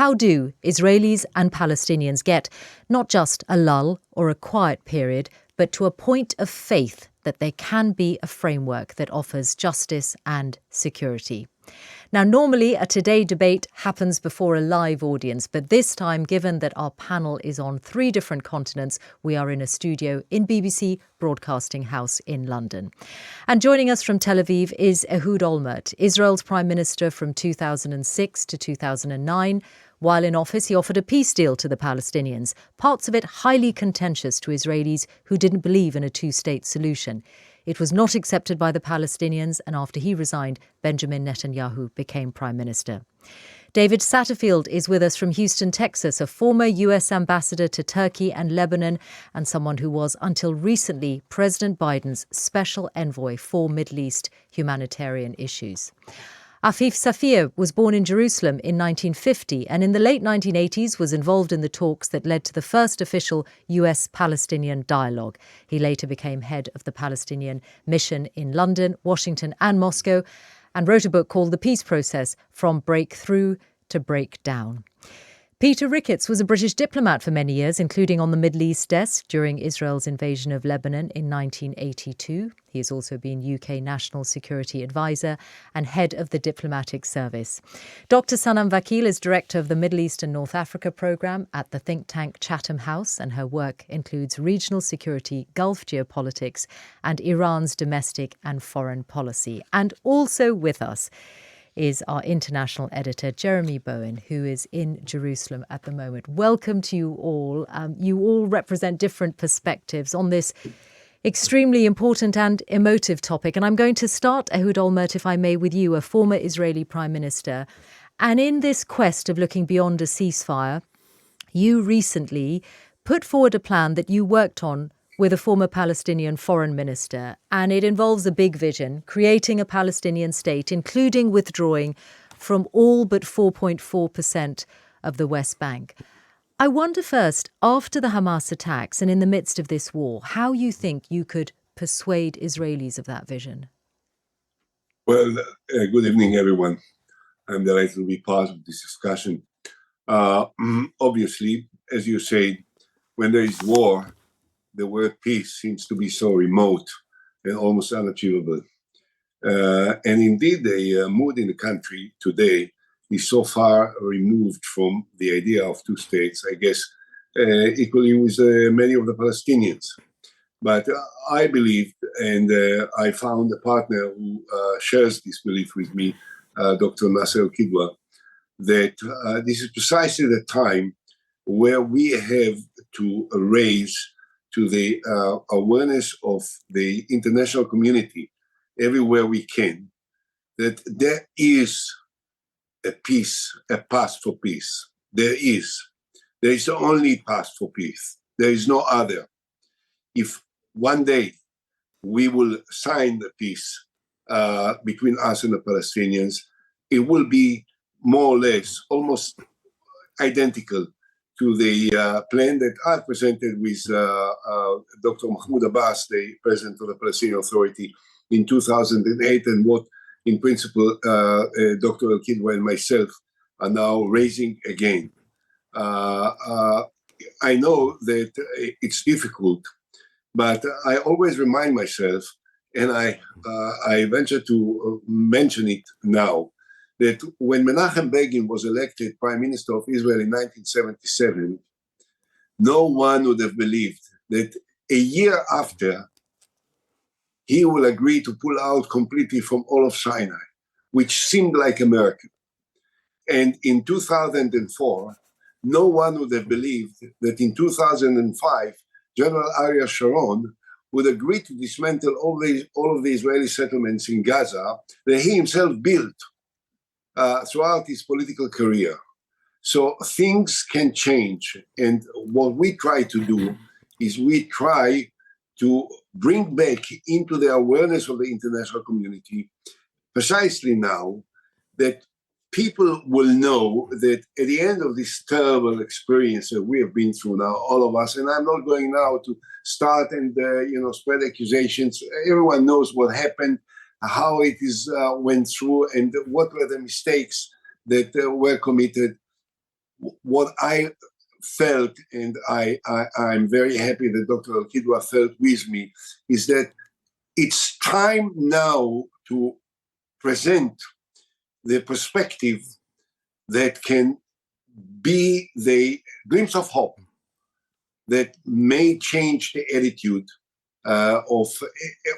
How do Israelis and Palestinians get not just a lull or a quiet period, but to a point of faith that there can be a framework that offers justice and security? Now, normally a Today debate happens before a live audience, but this time, given that our panel is on 3 different continents, we are in a studio in BBC Broadcasting House in London. And joining us from Tel Aviv is Ehud Olmert, Israel's Prime Minister from 2006 to 2009. While in office, he offered a peace deal to the Palestinians, parts of it highly contentious to Israelis who didn't believe in a two-state solution. It was not accepted by the Palestinians, and after he resigned, Benjamin Netanyahu became Prime Minister. David Satterfield is with us from Houston, Texas, a former US ambassador to Turkey and Lebanon, and someone who was, until recently, President Biden's special envoy for Middle East humanitarian issues. Afif Safieh was born in Jerusalem in 1950 and in the late 1980s was involved in the talks that led to the first official US-Palestinian dialogue. He later became head of the Palestinian mission in London, Washington and Moscow and wrote a book called The Peace Process: From Breakthrough to Breakdown. Peter Ricketts was a British diplomat for many years, including on the Middle East desk during Israel's invasion of Lebanon in 1982. He has also been UK National Security Advisor and head of the diplomatic service. Dr. Sanam Vakil is director of the Middle East and North Africa programme at the think tank Chatham House, and her work includes regional security, Gulf geopolitics, and Iran's domestic and foreign policy. And also with us is our international editor, Jeremy Bowen, who is in Jerusalem at the moment. Welcome to you all. You all represent different perspectives on this extremely important and emotive topic. And I'm going to start, Ehud Olmert, if I may, with you, a former Israeli Prime Minister. And in this quest of looking beyond a ceasefire, you recently put forward a plan that you worked on with a former Palestinian foreign minister, and it involves a big vision, creating a Palestinian state, including withdrawing from all but 4.4% of the West Bank. I wonder first, after the Hamas attacks and in the midst of this war, how you think you could persuade Israelis of that vision? Well, good evening, everyone. I'm delighted to be part of this discussion. Obviously, as you say, when there is war, the word peace seems to be so remote and almost unachievable. And indeed, the mood in the country today is so far removed from the idea of two states, I guess, equally with many of the Palestinians. But I believe, and I found a partner who shares this belief with me, Dr. Nasser Kidwa, that this is precisely the time where we have to raise to the awareness of the international community everywhere we can, that there is a peace, a path for peace. There is the only path for peace. There is no other. If one day we will sign the peace between us and the Palestinians, it will be more or less almost identical to the plan that I presented with Dr. Mahmoud Abbas, the president of the Palestinian Authority, in 2008, and what, in principle, Dr. Al-Kidwa and myself are now raising again. I know that it's difficult, but I always remind myself, and I venture to mention it now, that when Menachem Begin was elected Prime Minister of Israel in 1977, no one would have believed that a year after, he will agree to pull out completely from all of Sinai, which seemed like a miracle. And in 2004, no one would have believed that in 2005, General Ariel Sharon would agree to dismantle all of the Israeli settlements in Gaza that he himself built throughout his political career. So things can change. And what we try to do is we try to bring back into the awareness of the international community precisely now that people will know that at the end of this terrible experience that we have been through now, all of us, and I'm not going now to start and spread accusations. Everyone knows what happened, how it is went through, and what were the mistakes that were committed. what I felt, and I'm very happy that Dr. Al-Kidwa felt with me, is that it's time now to present the perspective that can be the glimpse of hope that may change the attitude of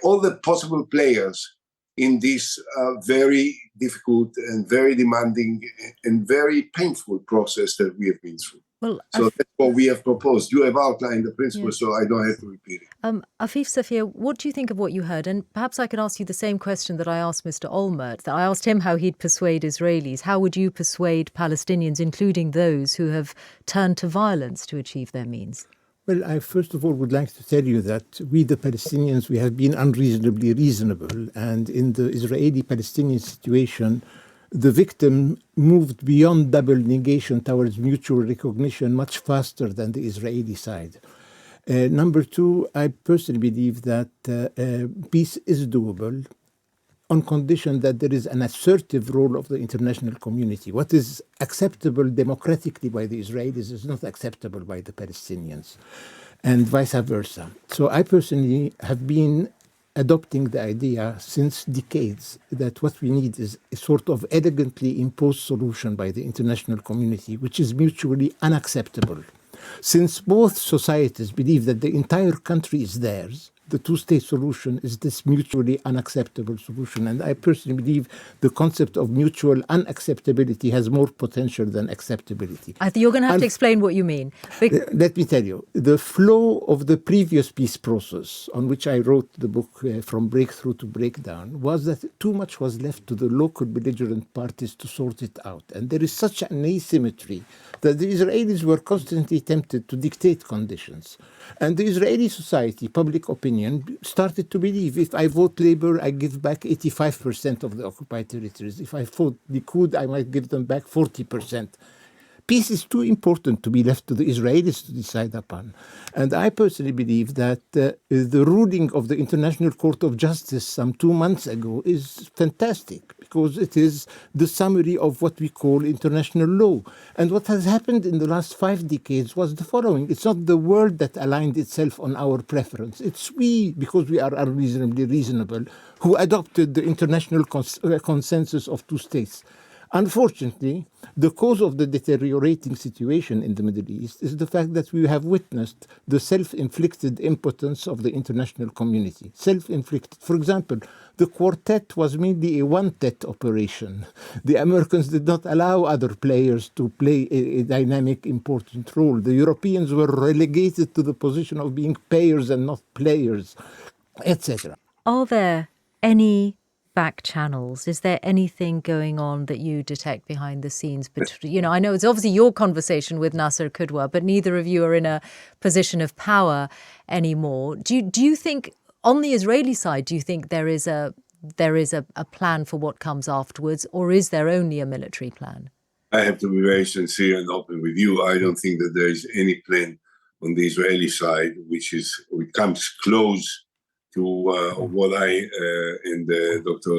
all the possible players in this very difficult and very demanding and very painful process that we have been through. Well, so that's what we have proposed. You have outlined the principles, yes. So I don't have to repeat it. Afif, Safieh, what do you think of what you heard? And perhaps I can ask you the same question that I asked Mr. Olmert, that I asked him how he'd persuade Israelis. How would you persuade Palestinians, including those who have turned to violence to achieve their means? Well, I first of all would like to tell you that we, the Palestinians, we have been unreasonably reasonable. And in the Israeli-Palestinian situation, the victim moved beyond double negation towards mutual recognition much faster than the Israeli side. Number two, I personally believe that peace is doable on condition that there is an assertive role of the international community. What is acceptable democratically by the Israelis is not acceptable by the Palestinians, and vice versa. So I personally have been adopting the idea since decades that what we need is a sort of elegantly imposed solution by the international community, which is mutually unacceptable. Since both societies believe that the entire country is theirs, the two-state solution is this mutually unacceptable solution. And I personally believe the concept of mutual unacceptability has more potential than acceptability. I think you're going to have to explain what you mean. Let me tell you, the flow of the previous peace process on which I wrote the book From Breakthrough to Breakdown was that too much was left to the local belligerent parties to sort it out. And there is such an asymmetry that the Israelis were constantly tempted to dictate conditions. And the Israeli society, public opinion, started to believe if I vote Labour, I give back 85% of the occupied territories. If I vote Likud, I might give them back 40%. Peace is too important to be left to the Israelis to decide upon. And I personally believe that the ruling of the International Court of Justice some 2 months ago is fantastic because it is the summary of what we call international law. And what has happened in the last 5 decades was the following. It's not the world that aligned itself on our preference. It's we, because we are unreasonably reasonable, who adopted the international consensus of 2 states. Unfortunately, the cause of the deteriorating situation in the Middle East is the fact that we have witnessed the self-inflicted impotence of the international community. Self-inflicted. For example, the quartet was mainly a one-tet operation. The Americans did not allow other players to play a dynamic, important role. The Europeans were relegated to the position of being payers and not players, etc. Are there any back channels? Is there anything going on that you detect behind the scenes? I know it's obviously your conversation with Nasser Qudwa, but neither of you are in a position of power anymore. Do you think, on the Israeli side, do you think there is a plan for what comes afterwards, or is there only a military plan? I have to be very sincere and open with you. I don't think that there is any plan on the Israeli side which comes close to what I and Dr.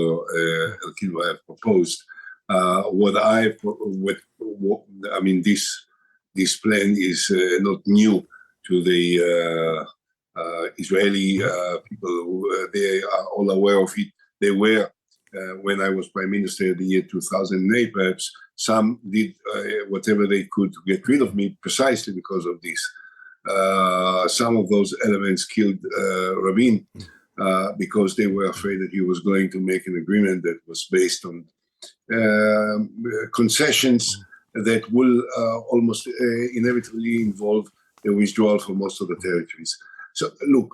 Al-Kidwa have proposed. This plan is not new to the Israeli people. They are all aware of it. They were, when I was Prime Minister in the year 2008, perhaps some did whatever they could to get rid of me precisely because of this. Some of those elements killed Rabin because they were afraid that he was going to make an agreement that was based on concessions that will almost inevitably involve the withdrawal from most of the territories. So, look,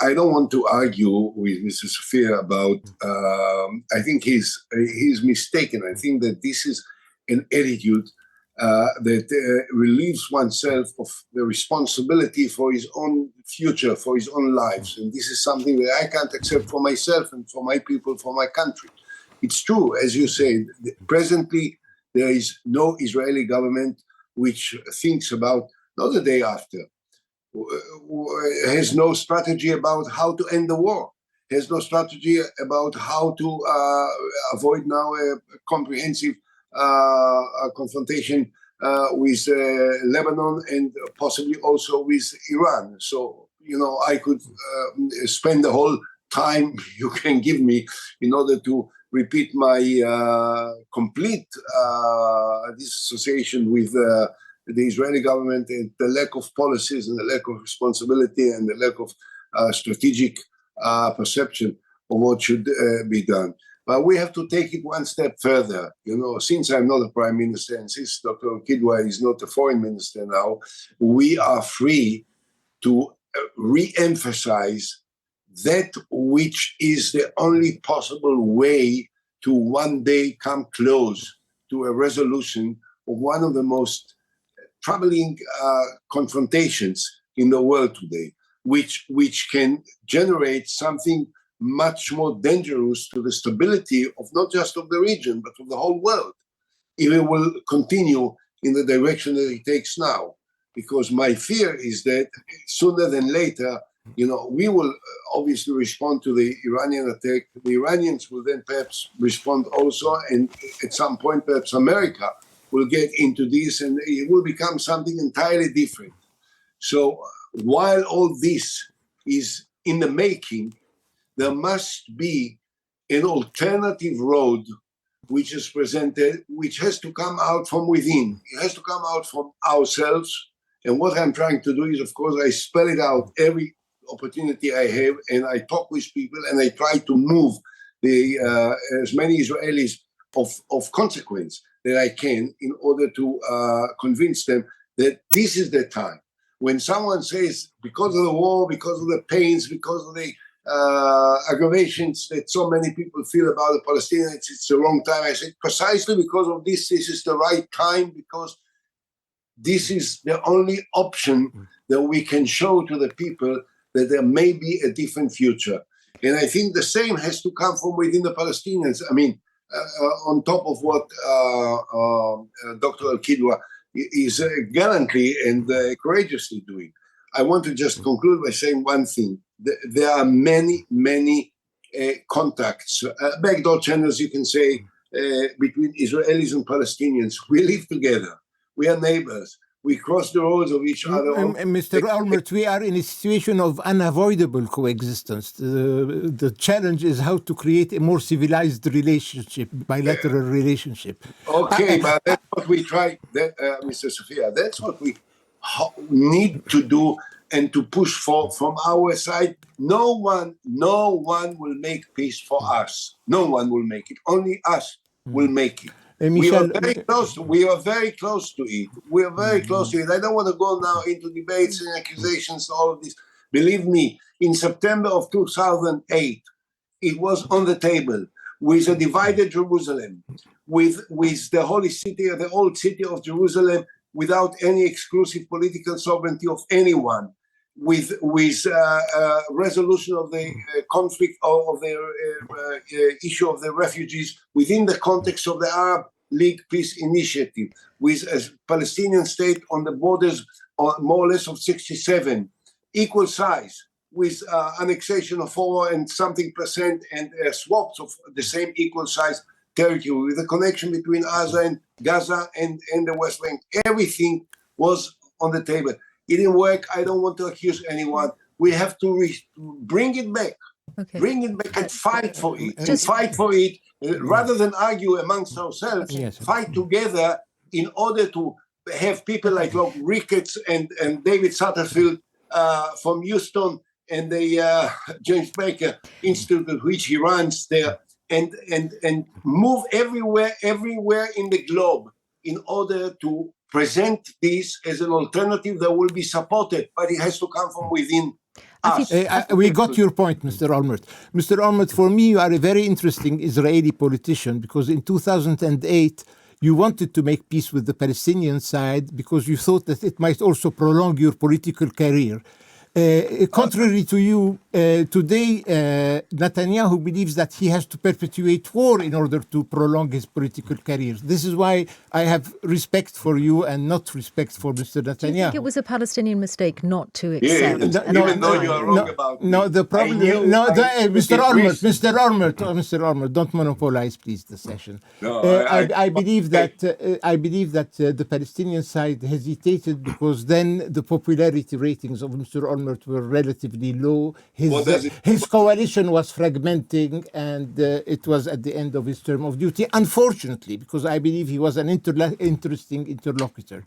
I don't want to argue with Mr. Safieh about. I think he's mistaken. I think that this is an attitude that relieves oneself of the responsibility for his own future, for his own lives. And this is something that I can't accept for myself and for my people, for my country. It's true, as you say, presently there is no Israeli government which thinks about, not the day after, has no strategy about how to end the war, has no strategy about how to avoid now a comprehensive confrontation with Lebanon, and possibly also with Iran. So, I could spend the whole time you can give me in order to repeat my complete disassociation with the Israeli government and the lack of policies and the lack of responsibility and the lack of strategic perception of what should be done. But we have to take it one step further. Since I'm not a prime minister and since Dr. Kidwa is not a foreign minister now, we are free to re-emphasize that which is the only possible way to one day come close to a resolution of one of the most troubling confrontations in the world today, which can generate something much more dangerous to the stability of not just of the region, but of the whole world, if it will continue in the direction that it takes now. Because my fear is that sooner than later, we will obviously respond to the Iranian attack. The Iranians will then perhaps respond also, and at some point, perhaps America will get into this, and it will become something entirely different. So while all this is in the making, there must be an alternative road which is presented, which has to come out from within. It has to come out from ourselves. And what I'm trying to do is, of course, I spell it out every opportunity I have, and I talk with people, and I try to move as many Israelis of consequence that I can in order to convince them that this is the time. When someone says, because of the war, because of the pains, because of the aggravations that so many people feel about the Palestinians, it's the wrong time. I said, precisely because of this is the right time, because this is the only option that we can show to the people that there may be a different future. And I think the same has to come from within the Palestinians. I mean, on top of what Dr. Al-Kidwa is gallantly and courageously doing. I want to just conclude by saying one thing. There are many, many contacts, backdoor channels, you can say, between Israelis and Palestinians. We live together. We are neighbors. We cross the roads of each other. Mr. Olmert, we are in a situation of unavoidable coexistence. The challenge is how to create a more civilized relationship, bilateral relationship. Okay, but that's what we try, Mr. Safieh. That's what we need to do and to push for from our side. No one will make peace for us. No one will make it. Only us will make it. We are very close to it. We are very close to it. I don't want to go now into debates and accusations, all of this. Believe me, in September of 2008, it was on the table with a divided Jerusalem, with the holy city, the old city of Jerusalem, without any exclusive political sovereignty of anyone, with resolution of the conflict of the issue of the refugees within the context of the Arab League Peace Initiative, with a Palestinian state on the borders more or less of 67, equal size, with annexation of 4 and something percent and swaps of the same equal size territory, with a connection between Gaza and the West Bank. Everything was on the table. It didn't work. I don't want to accuse anyone. We have to bring it back. Okay. Bring it back and fight for it. Fight for it rather than argue amongst ourselves. Yes. Fight together in order to have people like Ricketts and David Satterfield from Houston and the James Baker Institute, which he runs there, and move everywhere in the globe in order to present this as an alternative that will be supported, but it has to come from within us. We got your point, Mr. Olmert. Mr. Olmert, for me, you are a very interesting Israeli politician, because in 2008, you wanted to make peace with the Palestinian side because you thought that it might also prolong your political career. Contrary to you, today, Netanyahu believes that he has to perpetuate war in order to prolong his political career. This is why I have respect for you and not respect for Mr. Netanyahu. Do you think it was a Palestinian mistake not to Yeah, accept? even though you are wrong about me, the problem. Mr. Ormert, don't monopolize, please, the session. No, I believe that the Palestinian side hesitated because then the popularity ratings of Mr. Ormert were relatively low. His coalition was fragmenting, and it was at the end of his term of duty, unfortunately, because I believe he was an interesting interlocutor.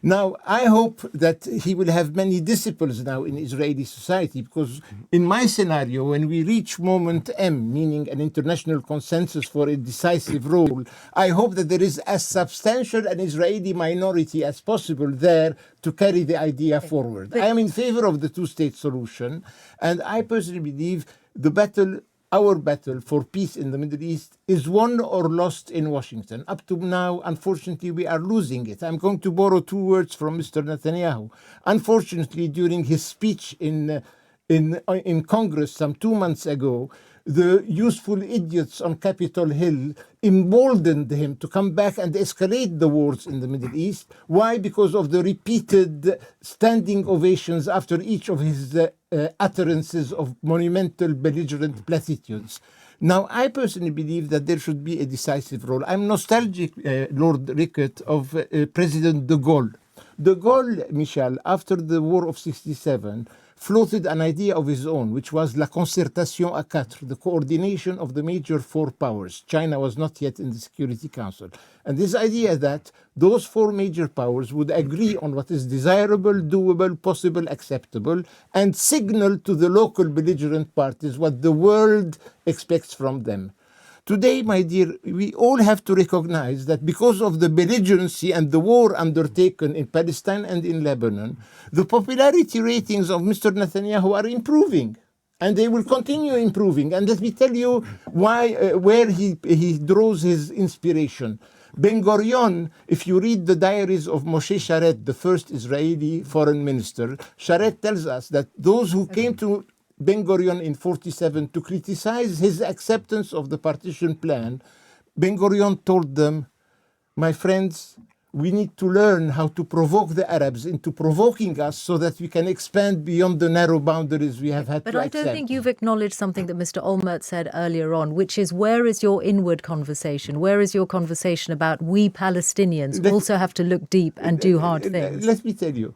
Now, I hope that he will have many disciples now in Israeli society, because in my scenario, when we reach moment M, meaning an international consensus for a decisive role, I hope that there is as substantial an Israeli minority as possible there to carry the idea forward. I am in favor of the two-state solution, and I personally believe our battle for peace in the Middle East is won or lost in Washington. Up to now, unfortunately, we are losing it. I'm going to borrow two words from Mr. Netanyahu. Unfortunately, during his speech in Congress some 2 months ago, the useful idiots on Capitol Hill emboldened him to come back and escalate the wars in the Middle East. Why? Because of the repeated standing ovations after each of his utterances of monumental belligerent platitudes. Now, I personally believe that there should be a decisive role. I'm nostalgic, Lord Rickett, of President de Gaulle. De Gaulle, Michel, after the War of 67, floated an idea of his own, which was la concertation à quatre, the coordination of the major four powers. China was not yet in the Security Council. And this idea that those four major powers would agree on what is desirable, doable, possible, acceptable, and signal to the local belligerent parties what the world expects from them. Today, my dear, we all have to recognize that because of the belligerency and the war undertaken in Palestine and in Lebanon, the popularity ratings of Mr. Netanyahu are improving. And they will continue improving. And let me tell you where he draws his inspiration. Ben Gurion, if you read the diaries of Moshe Sharet, the first Israeli foreign minister, Sharet tells us that those who came to Ben Gurion in 1947 to criticize his acceptance of the partition plan, Ben Gurion told them, my friends, we need to learn how to provoke the Arabs into provoking us so that we can expand beyond the narrow boundaries we have had to accept. But I don't think you've acknowledged something that Mr. Olmert said earlier on, which is, where is your inward conversation? Where is your conversation about we Palestinians also have to look deep and do hard things? Let me tell you.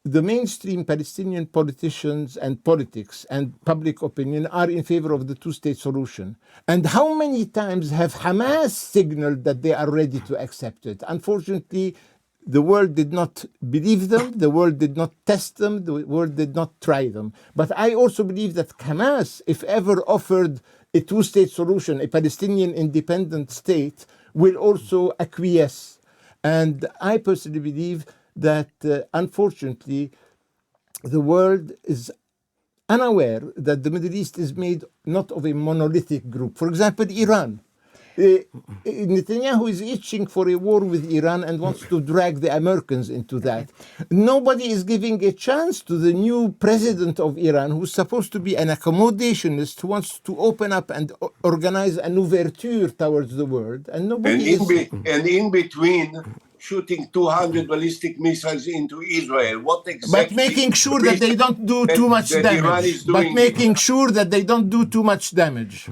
The mainstream Palestinian politicians and politics and public opinion are in favor of the two-state solution. And how many times have Hamas signaled that they are ready to accept it? Unfortunately, the world did not believe them, the world did not test them, the world did not try them. But I also believe that Hamas, if ever offered a two-state solution, a Palestinian independent state, will also acquiesce. And I personally believe that unfortunately the world is unaware that the Middle East is made not of a monolithic group. For example, Iran. Netanyahu is itching for a war with Iran and wants to drag the Americans into that. Nobody is giving a chance to the new president of Iran, who's supposed to be an accommodationist, who wants to open up and organize an ouverture towards the world. And nobody in between, shooting 200 ballistic missiles into Israel. What exactly? But making sure that they don't do too much damage. But making sure that they don't do too much damage.